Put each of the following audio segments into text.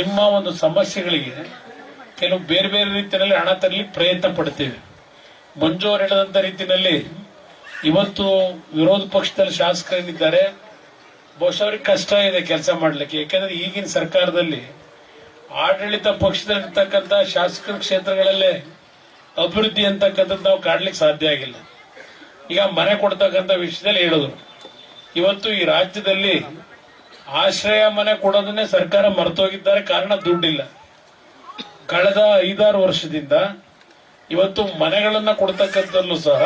ನಿಮ್ಮ ಒಂದು ಸಮಸ್ಯೆಗಳಿಗೆ ಕೆಲವು ಬೇರೆ ಬೇರೆ ರೀತಿಯಲ್ಲಿ ಹಣ ತರಲಿ ಪ್ರಯತ್ನ ಪಡ್ತೀವಿ. ಮಂಜು ಅವರು ಹೇಳಿದಂತ ರೀತಿಯಲ್ಲಿ ಇವತ್ತು ವಿರೋಧ ಪಕ್ಷದಲ್ಲಿ ಶಾಸಕರೇನಿದ್ದಾರೆ, ಬಹುಶಃ ಅವ್ರಿಗೆ ಕಷ್ಟ ಇದೆ ಕೆಲಸ ಮಾಡ್ಲಿಕ್ಕೆ. ಯಾಕಂದ್ರೆ ಈಗಿನ ಸರ್ಕಾರದಲ್ಲಿ ಆಡಳಿತ ಪಕ್ಷದಲ್ಲಿರ್ತಕ್ಕಂಥ ಶಾಸಕರ ಕ್ಷೇತ್ರಗಳಲ್ಲೇ ಅಭಿವೃದ್ಧಿ ಅಂತಕ್ಕಂಥದ್ದು ನಾವು ಕಾಡ್ಲಿಕ್ಕೆ ಸಾಧ್ಯ ಆಗಿಲ್ಲ. ಈಗ ಮನೆ ಕೊಡ್ತಕ್ಕಂಥ ವಿಷಯದಲ್ಲಿ ಹೇಳಿದ್ರು, ಇವತ್ತು ಈ ರಾಜ್ಯದಲ್ಲಿ ಆಶ್ರಯ ಮನೆ ಕೊಡೋದನ್ನೇ ಸರ್ಕಾರ ಮರೆತೋಗಿದ್ದಾರೆ. ಕಾರಣ ದುಡ್ಡಿಲ್ಲ. ಕಳೆದ 5-6 ವರ್ಷದಿಂದ ಇವತ್ತು ಮನೆಗಳನ್ನ ಕೊಡ್ತಕ್ಕಂಥಲ್ಲೂ ಸಹ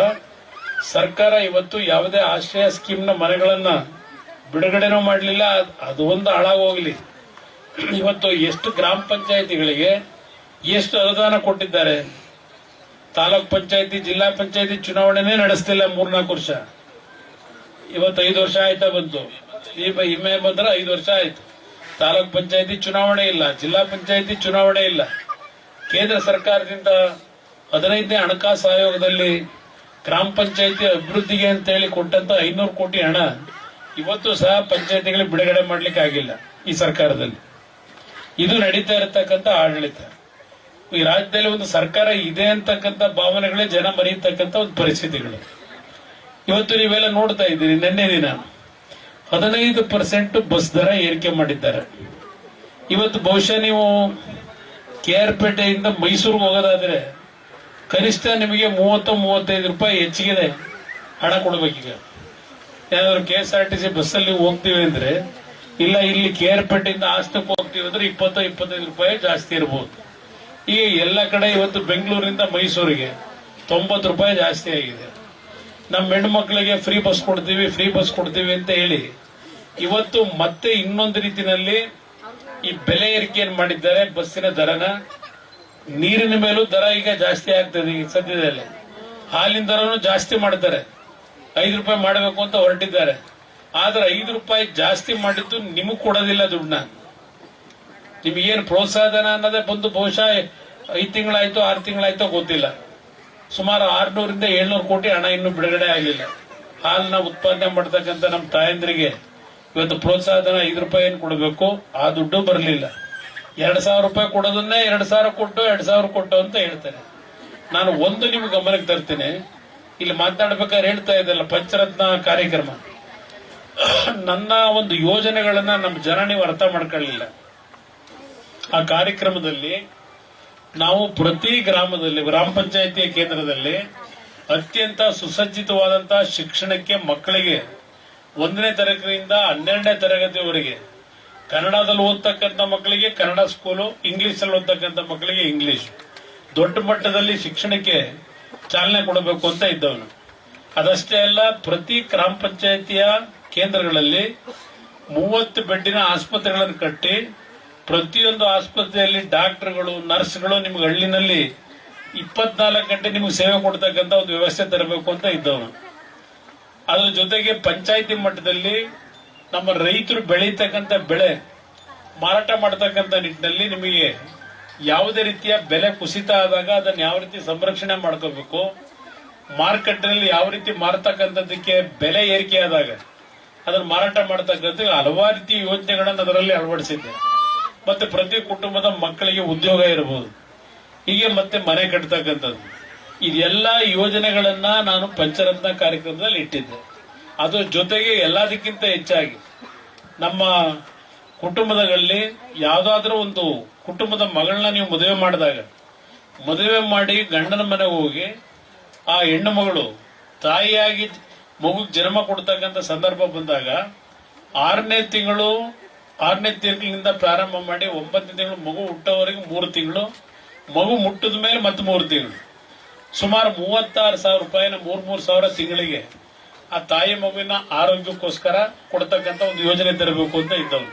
ಸರ್ಕಾರ ಇವತ್ತು ಯಾವುದೇ ಆಶ್ರಯ ಸ್ಕೀಮ್ನ ಮನೆಗಳನ್ನ ಬಿಡುಗಡೆನೂ ಮಾಡಲಿಲ್ಲ. ಅದು ಒಂದು ಹಾಳಾಗೋಗ್ಲಿ. ಇವತ್ತು ಎಷ್ಟು ಗ್ರಾಮ ಪಂಚಾಯಿತಿಗಳಿಗೆ ಎಷ್ಟು ಅನುದಾನ ಕೊಟ್ಟಿದ್ದಾರೆ. ತಾಲೂಕ್ ಪಂಚಾಯತಿ, ಜಿಲ್ಲಾ ಪಂಚಾಯತಿ ಚುನಾವಣೆನೇ ನಡೆಸ್ತಿಲ್ಲ 3-4 ವರ್ಷ. ಇವತ್ತು 5 ವರ್ಷ ಆಯ್ತಾ ಬಂತು. ಇಮ್ಮೆ ಬಂದ್ರೆ 5 ವರ್ಷ ಆಯ್ತು. ತಾಲೂಕ್ ಪಂಚಾಯತಿ ಚುನಾವಣೆ ಇಲ್ಲ, ಜಿಲ್ಲಾ ಪಂಚಾಯತಿ ಚುನಾವಣೆ ಇಲ್ಲ. ಕೇಂದ್ರ ಸರ್ಕಾರದಿಂದ 15ನೇ ಹಣಕಾಸು ಆಯೋಗದಲ್ಲಿ ಗ್ರಾಮ ಪಂಚಾಯತಿ ಅಭಿವೃದ್ಧಿಗೆ ಅಂತೇಳಿ ಕೊಟ್ಟಂತ 500 ಕೋಟಿ ಹಣ ಇವತ್ತು ಸಹ ಪಂಚಾಯತಿಗಳಿಗೆ ಬಿಡುಗಡೆ ಮಾಡ್ಲಿಕ್ಕೆ ಆಗಿಲ್ಲ ಈ ಸರ್ಕಾರದಲ್ಲಿ. ಇದು ನಡೀತಾ ಇರತಕ್ಕಂಥ ಆಡಳಿತ. ಈ ರಾಜ್ಯದಲ್ಲಿ ಒಂದು ಸರ್ಕಾರ ಇದೆ ಅಂತಕ್ಕಂಥ ಭಾವನೆಗಳೇ ಜನ ಮರೆಯತಕ್ಕಂಥ ಒಂದು ಪರಿಸ್ಥಿತಿಗಳು. ಇವತ್ತು ನೀವೆಲ್ಲ ನೋಡ್ತಾ ಇದ್ದೀರಿ. ನಿನ್ನೆ ದಿನ 15% ಬಸ್ ದರ ಏರಿಕೆ ಮಾಡಿದ್ದಾರೆ. ಇವತ್ತು ಬಹುಶಃ ನೀವು KR ಪೇಟೆಯಿಂದ ಮೈಸೂರಿಗೆ ಹೋಗೋದಾದ್ರೆ ಕನಿಷ್ಠ ನಿಮಗೆ 30-35 ರೂಪಾಯಿ ಹೆಚ್ಚಿಗೆ ಹಣ ಕೊಡ್ಬೇಕೀಗ. ಏನಾದ್ರು KSRTC ಬಸ್ಸಲ್ಲಿ ಹೋಗ್ತೀವಿ ಅಂದ್ರೆ, ಇಲ್ಲ ಇಲ್ಲಿ KR ಪೇಟೆಯಿಂದ ಹಾಸನಕ್ಕೆ ಹೋಗ್ತೀವಿ ಅಂದ್ರೆ 20-25 ರೂಪಾಯಿ ಜಾಸ್ತಿ ಇರಬಹುದು. ಈಗ ಎಲ್ಲ ಕಡೆ ಇವತ್ತು ಬೆಂಗಳೂರಿಂದ ಮೈಸೂರಿಗೆ 90 ರೂಪಾಯಿ ಜಾಸ್ತಿ ಆಗಿದೆ. ನಮ್ಮ ಹೆಣ್ಮಕ್ಳಿಗೆ ಫ್ರೀ ಬಸ್ ಕೊಡ್ತೀವಿ ಅಂತ ಹೇಳಿ ಇವತ್ತು ಮತ್ತೆ ಇನ್ನೊಂದು ರೀತಿಯಲ್ಲಿ ಈ ಬೆಲೆ ಏರಿಕೆಯನ್ನು ಮಾಡಿದ್ದಾರೆ. ಬಸ್ಸಿನ ದರನ, ನೀರಿನ ಮೇಲೂ ದರ ಈಗ ಜಾಸ್ತಿ ಆಗ್ತದೆ. ಈಗ ಸದ್ಯದಲ್ಲಿ ಹಾಲಿನ ದರನು ಜಾಸ್ತಿ ಮಾಡ್ತಾರೆ. 5 ರೂಪಾಯಿ ಮಾಡಬೇಕು ಅಂತ ಹೊರಟಿದ್ದಾರೆ. ಆದ್ರೆ 5 ರೂಪಾಯಿ ಜಾಸ್ತಿ ಮಾಡಿದ್ದು ನಿಮಗ್ ಕೊಡೋದಿಲ್ಲ ದುಡ್ಡನ್ನ. ನಿಮಗೇನು ಪ್ರೋತ್ಸಾಹಧನ ಅನ್ನೋದೇ ಬಂದು ಬಹುಶಃ 5 ತಿಂಗಳಾಯ್ತು 6 ತಿಂಗಳಾಯ್ತೋ ಗೊತ್ತಿಲ್ಲ. ಸುಮಾರು 600-700 ಕೋಟಿ ಹಣ ಇನ್ನೂ ಬಿಡುಗಡೆ ಆಗಲಿಲ್ಲ. ಹಾಲನ್ನ ಉತ್ಪಾದನೆ ಮಾಡ್ತಕ್ಕಂಥ ನಮ್ಮ ತಾಯಂದ್ರಿಗೆ ಇವತ್ತು ಪ್ರೋತ್ಸಾಹಧನ 5 ರೂಪಾಯಿ ಏನು ಕೊಡಬೇಕು, ಆ ದುಡ್ಡು ಬರಲಿಲ್ಲ. 2,000 ರೂಪಾಯಿ ಕೊಡೋದನ್ನೇ 2,000 ಕೊಟ್ಟು ಅಂತ ಹೇಳ್ತಾರೆ. ನಾನು ಒಂದು ನಿಮ್ಗೆ ಗಮನಕ್ಕೆ ತರ್ತೀನಿ. ಇಲ್ಲಿ ಮಾತನಾಡ್ಬೇಕಾದ್ರೆ ಹೇಳ್ತಾ ಇದ್ದಲ್ಲ ಪಂಚರತ್ನ ಕಾರ್ಯಕ್ರಮ, ನನ್ನ ಒಂದು ಯೋಜನೆಗಳನ್ನ ನಮ್ಮ ಜನ ನೀವು ಅರ್ಥ ಮಾಡ್ಕೊಳ್ಳಿಲ್ಲ. ಆ ಕಾರ್ಯಕ್ರಮದಲ್ಲಿ ನಾವು ಪ್ರತಿ ಗ್ರಾಮದಲ್ಲಿ, ಗ್ರಾಮ ಪಂಚಾಯಿತಿಯ ಕೇಂದ್ರದಲ್ಲಿ ಅತ್ಯಂತ ಸುಸಜ್ಜಿತವಾದಂತಹ ಶಿಕ್ಷಣಕ್ಕೆ ಮಕ್ಕಳಿಗೆ 1ನೇ ತರಗತಿಯಿಂದ 12ನೇ ತರಗತಿವರೆಗೆ ಕನ್ನಡದಲ್ಲಿ ಓದ್ತಕ್ಕಂಥ ಮಕ್ಕಳಿಗೆ ಕನ್ನಡ ಸ್ಕೂಲು, ಇಂಗ್ಲಿಷ್ ಅಲ್ಲಿ ಓದ್ತಕ್ಕಂಥ ಮಕ್ಕಳಿಗೆ ಇಂಗ್ಲಿಷ್, ದೊಡ್ಡ ಮಟ್ಟದಲ್ಲಿ ಶಿಕ್ಷಣಕ್ಕೆ ಚಾಲನೆ ಕೊಡಬೇಕು ಅಂತ ಇದ್ದವನು. ಅದಷ್ಟೇ ಅಲ್ಲ, ಪ್ರತಿ ಗ್ರಾಮ ಪಂಚಾಯಿತಿಯ ಕೇಂದ್ರಗಳಲ್ಲಿ 30 ಬೆಡ್ಡಿನ ಆಸ್ಪತ್ರೆಗಳನ್ನು ಕಟ್ಟಿ ಪ್ರತಿಯೊಂದು ಆಸ್ಪತ್ರೆಯಲ್ಲಿ ಡಾಕ್ಟರ್ಗಳು, ನರ್ಸ್ಗಳು ನಿಮ್ಗೆ ಹಳ್ಳಿನಲ್ಲಿ 24 ಗಂಟೆ ನಿಮ್ಗೆ ಸೇವೆ ಕೊಡ್ತಕ್ಕಂಥ ಒಂದು ವ್ಯವಸ್ಥೆ ತರಬೇಕು ಅಂತ ಇದ್ದವನು. ಅದ್ರ ಜೊತೆಗೆ ಪಂಚಾಯಿತಿ ಮಟ್ಟದಲ್ಲಿ ನಮ್ಮ ರೈತರು ಬೆಳೀತಕ್ಕಂಥ ಬೆಳೆ ಮಾರಾಟ ಮಾಡತಕ್ಕಂಥ ನಿಟ್ಟಿನಲ್ಲಿ ನಿಮಗೆ ಯಾವುದೇ ರೀತಿಯ ಬೆಲೆ ಕುಸಿತ ಆದಾಗ ಅದನ್ನು ಯಾವ ರೀತಿ ಸಂರಕ್ಷಣೆ ಮಾಡ್ಕೋಬೇಕು, ಮಾರುಕಟ್ಟೆಯಲ್ಲಿ ಯಾವ ರೀತಿ ಮಾರತಕ್ಕಂಥದ್ದಕ್ಕೆ ಬೆಲೆ ಏರಿಕೆ ಆದಾಗ ಅದನ್ನು ಮಾರಾಟ ಮಾಡತಕ್ಕಂಥ ಹಲವಾರು ರೀತಿ ಯೋಜನೆಗಳನ್ನು ಅದರಲ್ಲಿ ಅಳವಡಿಸಿದ್ದೆ. ಮತ್ತೆ ಪ್ರತಿ ಕುಟುಂಬದ ಮಕ್ಕಳಿಗೆ ಉದ್ಯೋಗ ಇರಬಹುದು, ಹೀಗೆ ಮತ್ತೆ ಮನೆ ಕಟ್ಟತಕ್ಕಂಥದ್ದು. ಇದೆಲ್ಲ ಯೋಜನೆಗಳನ್ನ ನಾನು ಪಂಚರತ್ನ ಕಾರ್ಯಕ್ರಮದಲ್ಲಿ ಇಟ್ಟಿದ್ದೆ. ಅದ್ರ ಜೊತೆಗೆ ಎಲ್ಲದಕ್ಕಿಂತ ಹೆಚ್ಚಾಗಿ ನಮ್ಮ ಕುಟುಂಬದಲ್ಲಿ ಯಾವುದಾದ್ರೂ ಒಂದು ಕುಟುಂಬದ ಮಗಳನ್ನ ನೀವು ಮದುವೆ ಮಾಡಿ ಗಂಡನ ಮನೆಗೆ ಹೋಗಿ ಆ ಹೆಣ್ಣು ಮಗಳು ತಾಯಿಯಾಗಿ ಮಗುಗೆ ಜನ್ಮ ಕೊಡ್ತಕ್ಕಂಥ ಸಂದರ್ಭ ಬಂದಾಗ 6ನೇ ತಿಂಗಳಿನಿಂದ ಪ್ರಾರಂಭ ಮಾಡಿ 9ನೇ ತಿಂಗಳು ಮಗು ಹುಟ್ಟೋವರೆಗೆ 3 ತಿಂಗಳು, ಮಗು ಮುಟ್ಟಿದ ಮೇಲೆ ಮತ್ತೆ 3 ತಿಂಗಳು, ಸುಮಾರು 36,000 ರೂಪಾಯಿನ 3,000 ತಿಂಗಳಿಗೆ ಆ ತಾಯಿ ಮಗುವಿನ ಆರೋಗ್ಯಕ್ಕೋಸ್ಕರ ಕೊಡ್ತಕ್ಕಂಥ ಒಂದು ಯೋಜನೆ ತರಬೇಕು ಅಂತ ಇದ್ದವನು.